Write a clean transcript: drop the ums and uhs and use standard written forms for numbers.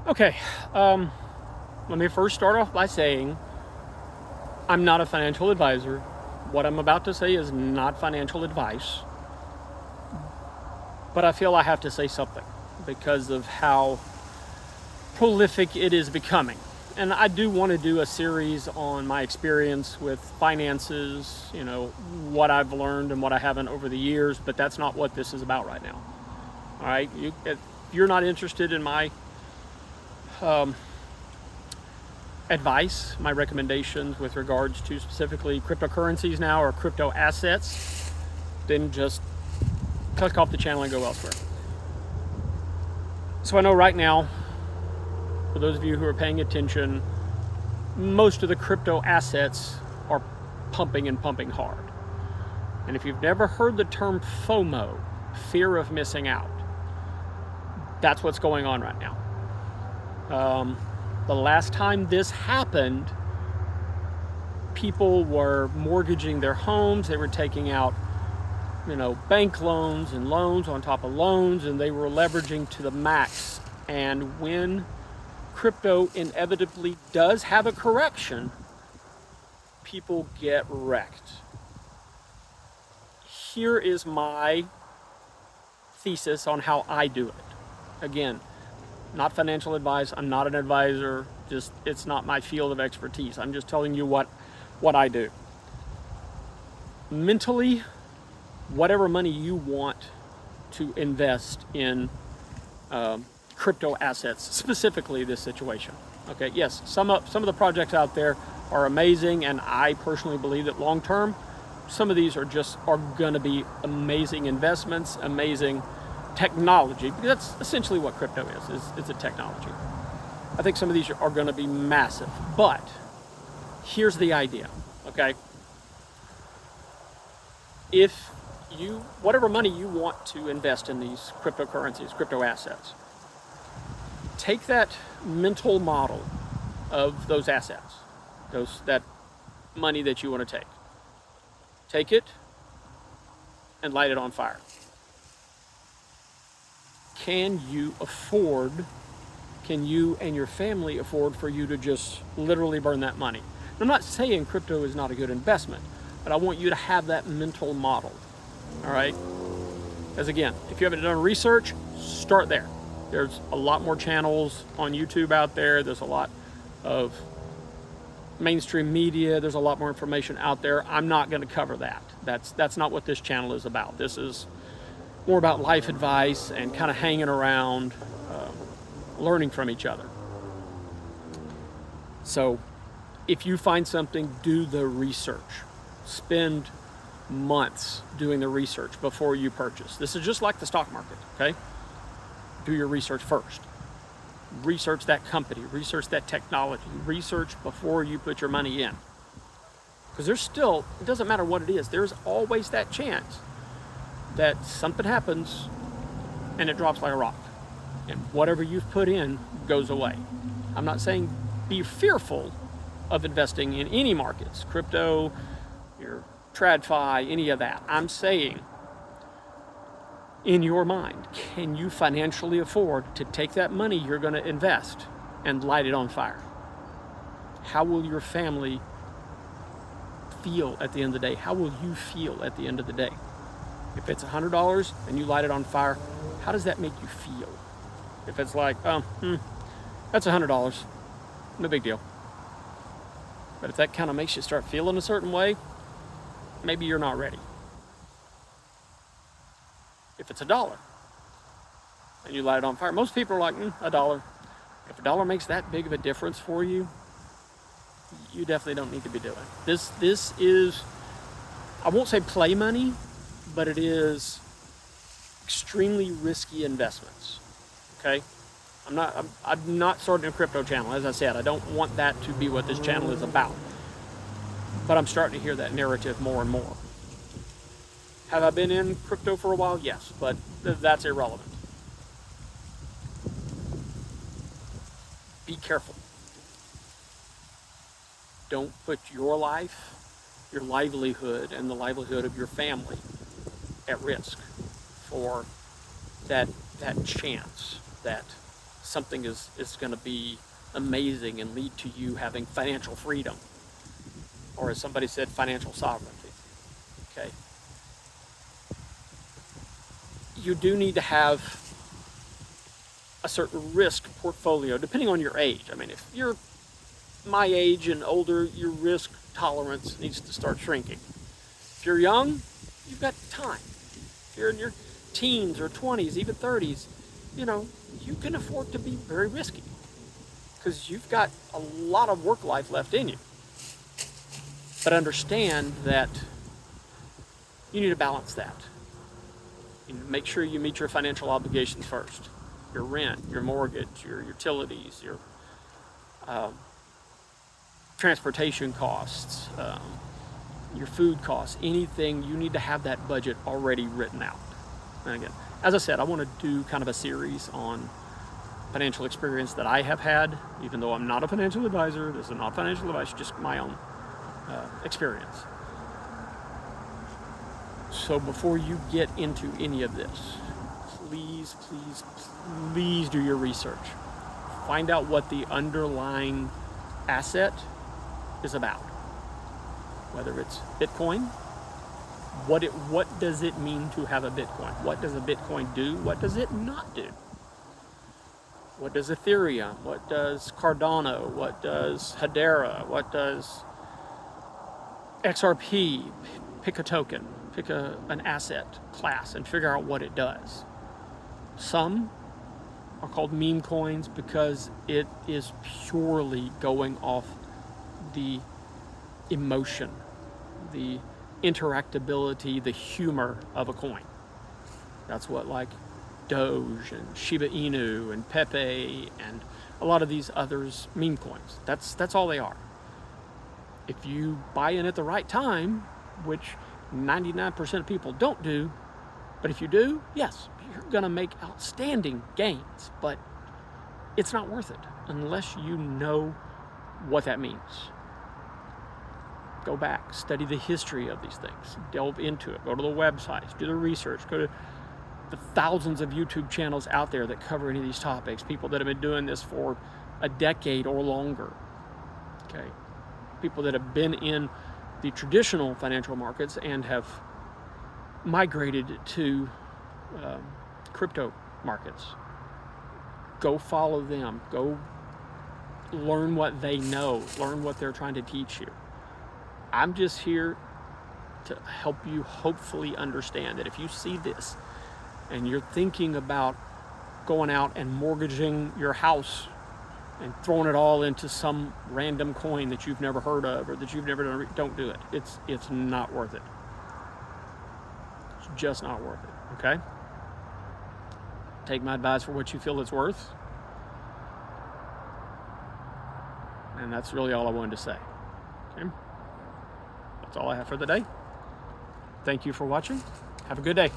Okay, let me first start off by saying I'm not a financial advisor. What I'm about to say is not financial advice, but I feel I have to say something because of how prolific it is becoming. And I do want to do a series on my experience with finances, what I've learned and what I haven't over the years, but that's not what this is about right now. All right, if you're not interested in my advice, my recommendations with regards to specifically cryptocurrencies now or crypto assets, then just click off the channel and go elsewhere. So I know right now, for those of you who are paying attention, most of the crypto assets are pumping and pumping hard. And if you've never heard the term FOMO, fear of missing out, that's what's going on right now. The last time this happened, people were mortgaging their homes. They were taking out, bank loans and loans on top of loans, and they were leveraging to the max. And when crypto inevitably does have a correction, people get wrecked. Here is my thesis on how I do it. Again, not financial advice. I'm not an advisor. It's not my field of expertise. I'm just telling you what I do. Mentally, whatever money you want to invest in crypto assets, specifically this situation. Okay, yes, some of the projects out there are amazing, and I personally believe that long term, some of these are going to be amazing investments, amazing technology, because that's essentially what crypto is it's a technology. I think some of these are going to be massive, but here's the idea, okay? If whatever money you want to invest in these cryptocurrencies, crypto assets, take that mental model of those assets, that money that you want to take it and light it on fire. Can you and your family afford for you to just literally burn that money? I'm not saying crypto is not a good investment, but I want you to have that mental model, all right? As again, if you haven't done research, start there. There's a lot more channels on YouTube out there. There's a lot of mainstream media. There's a lot more information out there. I'm not going to cover that. That's not what this channel is about. This is more about life advice and kind of hanging around, learning from each other. So if you find something, do the research. Spend months doing the research before you purchase. This is just like the stock market, okay? Do your research first. Research that company, research that technology, research before you put your money in. Because it doesn't matter what it is, there's always that chance that something happens and it drops like a rock. And whatever you've put in goes away. I'm not saying be fearful of investing in any markets, crypto, your TradFi, any of that. I'm saying, in your mind, can you financially afford to take that money you're going to invest and light it on fire? How will your family feel at the end of the day? How will you feel at the end of the day? If it's $100 and you light it on fire, how does that make you feel? If it's like, that's $100, no big deal. But if that kind of makes you start feeling a certain way, maybe you're not ready. If it's $1 and you light it on fire, most people are like, $1. If $1 makes that big of a difference for you, you definitely don't need to be doing it. This is, I won't say play money, but it is extremely risky investments. Okay, I'm not starting a crypto channel. As I said, I don't want that to be what this channel is about. But I'm starting to hear that narrative more and more. Have I been in crypto for a while? Yes, but that's irrelevant. Be careful. Don't put your life, your livelihood, and the livelihood of your family at risk for that chance, that something is going to be amazing and lead to you having financial freedom, or as somebody said, financial sovereignty. Okay. You do need to have a certain risk portfolio, depending on your age. I mean, if you're my age and older, your risk tolerance needs to start shrinking. If you're young, you've got time. If you're in your teens or 20s, even 30s, you know, you can afford to be very risky because you've got a lot of work life left in you. But understand that you need to balance that. You need to make sure you meet your financial obligations first. Your rent, your mortgage, your utilities, your transportation costs, your food costs, anything, you need to have that budget already written out. And again, as I said, I want to do kind of a series on financial experience that I have had, even though I'm not a financial advisor. This is not financial advice, just my own experience. So before you get into any of this, please, please, please do your research. Find out what the underlying asset is about. Whether it's Bitcoin, what does it mean to have a Bitcoin? What does a Bitcoin do? What does it not do? What does Ethereum? What does Cardano? What does Hedera? What does XRP? Pick a token, pick an asset class and figure out what it does. Some are called meme coins because it is purely going off the emotion, the interactability, the humor of a coin. That's what like DOGE and Shiba Inu and Pepe and a lot of these others meme coins. That's all they are. If you buy in at the right time, which 99% of people don't do, but if you do, yes, you're gonna make outstanding gains, but it's not worth it unless you know what that means. Go back, study the history of these things, delve into it, go to the websites, do the research, go to the thousands of YouTube channels out there that cover any of these topics, people that have been doing this for a decade or longer, okay? People that have been in the traditional financial markets and have migrated to crypto markets. Go follow them, go learn what they know, learn what they're trying to teach you. I'm just here to help you hopefully understand that if you see this and you're thinking about going out and mortgaging your house and throwing it all into some random coin that you've never heard of or that you've never done, don't do it. It's not worth it. It's just not worth it, okay? Take my advice for what you feel it's worth. And that's really all I wanted to say, okay? That's all I have for the day. Thank you for watching. Have a good day.